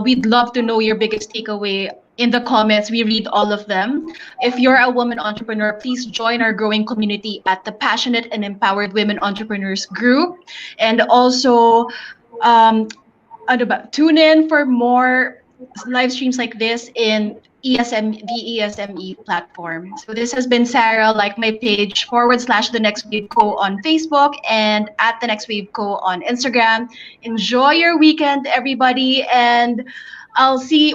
we'd love to know your biggest takeaway in the comments. We read all of them. If you're a woman entrepreneur, please join our growing community at the Passionate and Empowered Women Entrepreneurs group. And also, ano ba, tune in for more live streams like this in the ESME platform. So this has been Sarah. Like my page / The Next Wave Co on Facebook and at The Next Wave Co on Instagram. Enjoy your weekend, everybody, and we'll see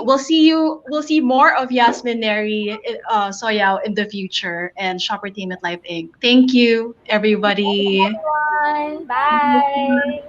more of Hiyasmin Neri-Soyao in the future and Shoppertainment Live Inc. Thank you, everybody. Everyone. Bye.